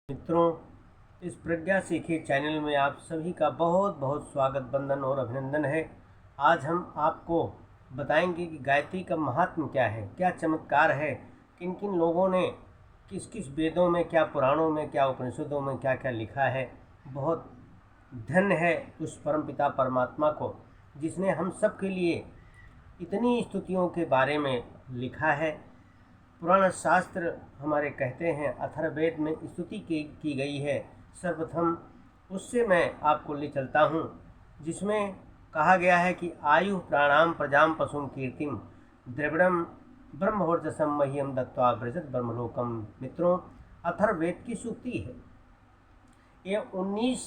मित्रों, इस प्रज्ञा सीखे चैनल में आप सभी का बहुत बहुत स्वागत, वंदन और अभिनंदन है। आज हम आपको बताएंगे कि गायत्री का महात्म क्या है, क्या चमत्कार है, किन किन लोगों ने किस किस वेदों में, क्या पुराणों में, क्या उपनिषदों में क्या क्या लिखा है। बहुत धन्य है उस परमपिता परमात्मा को जिसने हम सब के लिए इतनी स्तुतियों के बारे में लिखा है। पुराण शास्त्र हमारे कहते हैं, अथर्ववेद में स्तुति की गई है। सर्वप्रथम उससे मैं आपको ले चलता हूँ जिसमें कहा गया है कि आयु प्राणाम प्रजाम पशुम कीर्तिम द्रविड़म ब्रह्मवर्चसम मह्यम दत्वा व्रजत ब्रह्मलोकम। मित्रों, अथर्ववेद की सूक्ति है। यह 19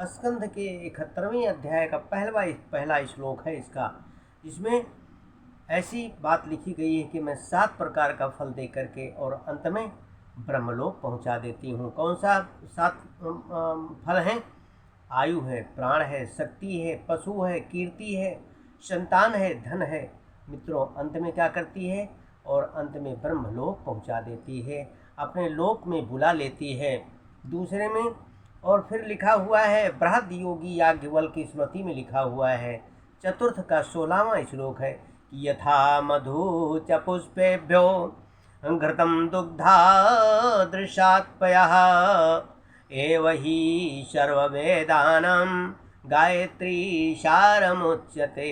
स्कंध के 71वें अध्याय का पहला श्लोक है इसका, जिसमें ऐसी बात लिखी गई है कि मैं 7 प्रकार का फल दे करके और अंत में ब्रह्मलोक पहुंचा देती हूँ। कौन सा 7 फल हैं? आयु है, प्राण है, शक्ति है, पशु है, कीर्ति है, संतान है, धन है। मित्रों, अंत में क्या करती है? और अंत में ब्रह्मलोक पहुंचा देती है, अपने लोक में बुला लेती है। दूसरे में और फिर लिखा हुआ है, बृहद योगी याज्ञवल्क्य की स्मृति में लिखा हुआ है, चतुर्थ का 16वां श्लोक है, यथा मधु च पुष्पेभ्यो घृतं दुग्धादृशात्पयः एव हि सर्ववेदानां गायत्री सारमुच्यते।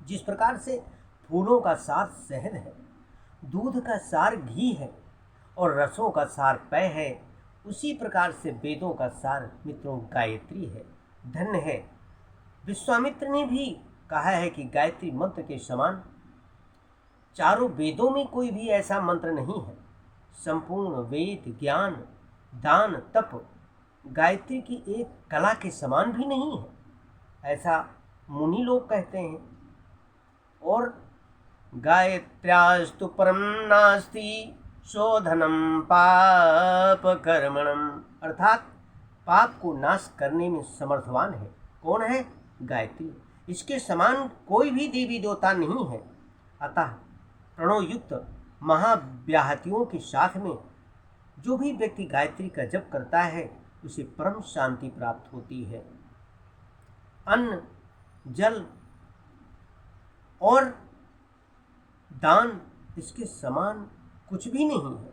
जिस प्रकार से फूलों का सार शहद है, दूध का सार घी है और रसों का सार पेय है, उसी प्रकार से वेदों का सार मित्रों गायत्री है, धन्य है। विश्वामित्र ने भी कहा है कि गायत्री मंत्र के समान चारों वेदों में कोई भी ऐसा मंत्र नहीं है। संपूर्ण वेद, ज्ञान, दान, तप गायत्री की एक कला के समान भी नहीं है, ऐसा मुनि लोग कहते हैं। और गायत्र्यास्तु परम नास्ति शोधनम पाप कर्मणम, अर्थात पाप को नाश करने में समर्थवान है। कौन है? गायत्री। इसके समान कोई भी देवी देवता नहीं है। अतः प्रणवयुक्त महाव्याहतियों के साथ में जो भी व्यक्ति गायत्री का जप करता है उसे परम शांति प्राप्त होती है। अन्न, जल और दान इसके समान कुछ भी नहीं है।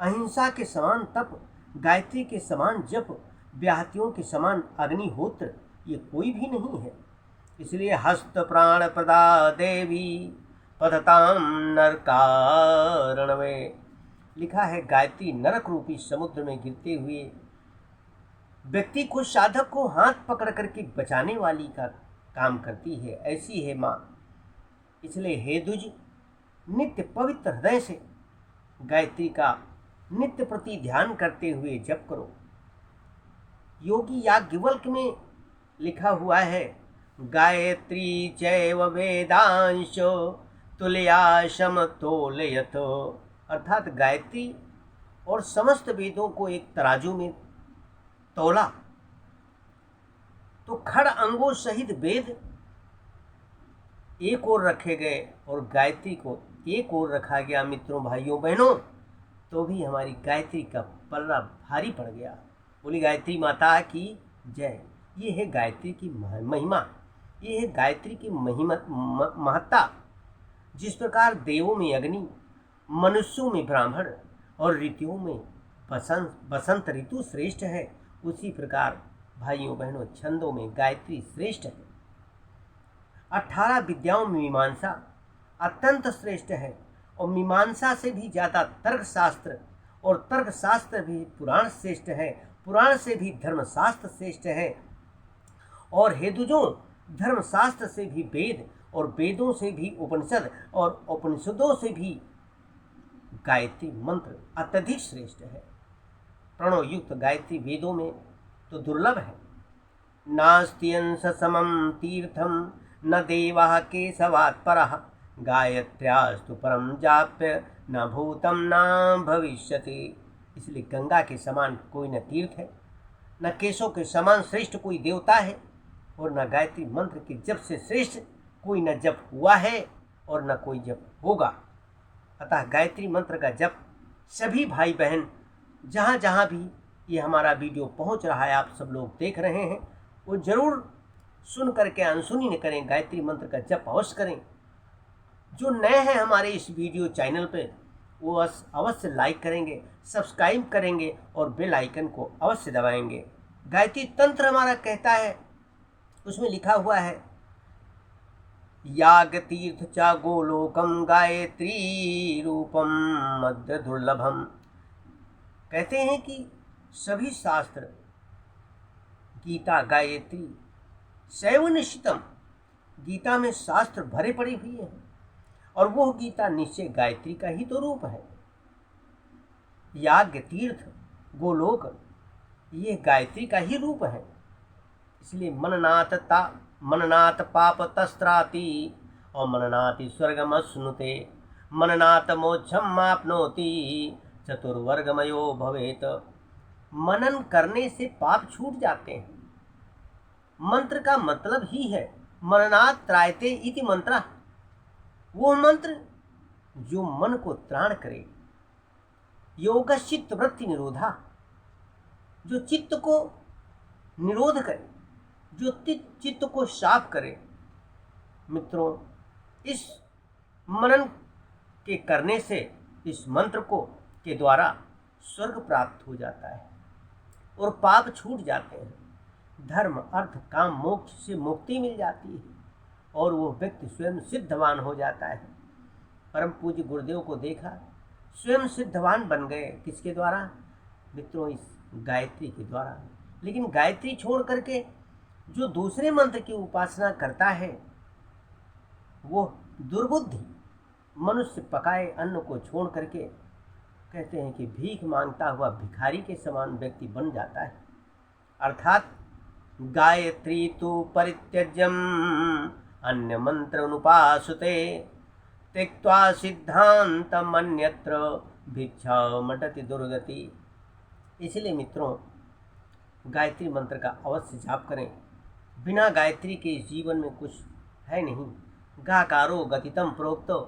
अहिंसा के समान तप, गायत्री के समान जप, व्याहतियों के समान अग्निहोत्र ये कोई भी नहीं है। इसलिए हस्त प्राण प्रदा देवी पतताम नरकारणवे, लिखा है गायत्री नरक रूपी समुद्र में गिरते हुए व्यक्ति को, साधक को हाथ पकड़ करके बचाने वाली का काम करती है। ऐसी है माँ। इसलिए हे द्विज, नित्य पवित्र हृदय से गायत्री का नित्य प्रति ध्यान करते हुए जप करो। योगी याज्ञवल्क्य में लिखा हुआ है, गायत्री चैव वेदांशो तुल्या समतोलयत, अर्थात गायत्री और समस्त वेदों को एक तराजू में तोला तो खड़ अंगों सहित वेद एक ओर रखे गए और गायत्री को एक ओर रखा गया। मित्रों, भाइयों, बहनों, तो भी हमारी गायत्री का पल्ला भारी पड़ गया। बोली गायत्री माता की जय। ये है गायत्री की महिमा, ये है गायत्री की महत्ता। जिस प्रकार देवों में अग्नि, मनुष्यों में ब्राह्मण और ऋतुओं में बसंत ऋतु श्रेष्ठ है, उसी प्रकार भाइयों बहनों छंदों में गायत्री श्रेष्ठ है। 18 विद्याओं में मीमांसा अत्यंत श्रेष्ठ है और मीमांसा से भी ज़्यादा तर्कशास्त्र, और तर्कशास्त्र भी पुराण श्रेष्ठ है, पुराण से भी धर्मशास्त्र श्रेष्ठ है, और हेतुजों धर्मशास्त्र से भी वेद, और वेदों से भी उपनिषद, और उपनिषदों से भी गायत्री मंत्र अत्यधिक श्रेष्ठ है। प्रणवयुक्त गायत्री वेदों में तो दुर्लभ है। नास्ति अंश समम तीर्थम न देवा केशवात् परः गायत्र्यास्तु परम जाप्य न भूतम न भविष्यति। इसलिए गंगा के समान कोई न तीर्थ है, न केशों के समान श्रेष्ठ कोई देवता है, और न गायत्री मंत्र के जप से श्रेष्ठ कोई न जप हुआ है और न कोई जप होगा। अतः गायत्री मंत्र का जप सभी भाई बहन जहाँ जहाँ भी ये हमारा वीडियो पहुँच रहा है, आप सब लोग देख रहे हैं, वो ज़रूर सुन करके अनसुनी न करें, गायत्री मंत्र का जप अवश्य करें। जो नए हैं हमारे इस वीडियो चैनल पे, वो अवश्य लाइक करेंगे, सब्सक्राइब करेंगे और बेल आइकन को अवश्य दबाएंगे। गायत्री तंत्र हमारा कहता है, उसमें लिखा हुआ है, याग तीर्थ चा गोलोकम गायत्री रूपम मध्य दुर्लभम। कहते हैं कि सभी शास्त्र, गीता, गायत्री, शैव निश्चितम, गीता में शास्त्र भरे पड़े हुए हैं और वह गीता निश्चय गायत्री का ही तो रूप है। याज्ञ, तीर्थ, गोलोक, ये गायत्री का ही रूप है। इसलिए मननाथ पाप तस्त्राति और मननाति स्वर्गमश्नुते, मननाथ मोक्षम आपनोति चतुर्वर्गमयो भवेत। मनन करने से पाप छूट जाते हैं। मंत्र का मतलब ही है मननात् त्रायते इति मंत्र, वो मंत्र जो मन को त्राण करे। योगश्चित्त वृत्ति निरोधा, जो चित्त को निरोध करे, जो चित्त को साफ करे। मित्रों, इस मनन के करने से, इस मंत्र को के द्वारा स्वर्ग प्राप्त हो जाता है और पाप छूट जाते हैं। धर्म, अर्थ, काम, मोक्ष से मुक्ति मिल जाती है और वो व्यक्ति स्वयं सिद्धवान हो जाता है। परम पूज्य गुरुदेव को देखा, स्वयं सिद्धवान बन गए। किसके द्वारा? मित्रों, इस गायत्री के द्वारा। लेकिन गायत्री छोड़ करके जो दूसरे मंत्र की उपासना करता है, वो दुर्बुद्धि मनुष्य पकाए अन्न को छोड़ करके, कहते हैं कि भीख मांगता हुआ भिखारी के समान व्यक्ति बन जाता है। अर्थात गायत्री तु परित्यज्यम अन्य मंत्र अनुपासते त्यक्त्वा सिद्धांतम अन्यत्र भिक्षा मटति दुर्गति। इसलिए मित्रों, गायत्री मंत्र का अवश्य जाप करें। बिना गायत्री के जीवन में कुछ है नहीं। गाकारो गतितम प्रोक्तो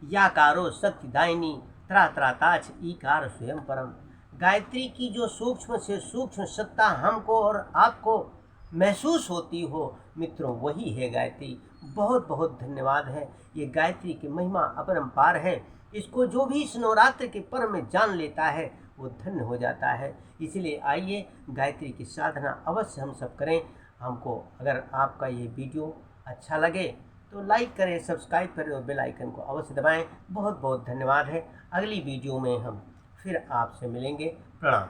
याकारो शक्तिदायिनी त्रात्राताच ईकार स्वयं परम। गायत्री की जो सूक्ष्म से सूक्ष्म सत्ता हमको और आपको महसूस होती हो, मित्रों, वही है गायत्री। बहुत बहुत धन्यवाद है। ये गायत्री की महिमा अपरंपार है। इसको जो भी इस नवरात्र के पर्व में जान लेता है, वो धन्य हो जाता है। इसलिए आइए गायत्री की साधना अवश्य हम सब करें। हमको अगर आपका ये वीडियो अच्छा लगे तो लाइक करें, सब्सक्राइब करें और बेल आइकन को अवश्य दबाएं। बहुत बहुत धन्यवाद है। अगली वीडियो में हम फिर आपसे मिलेंगे। प्रणाम।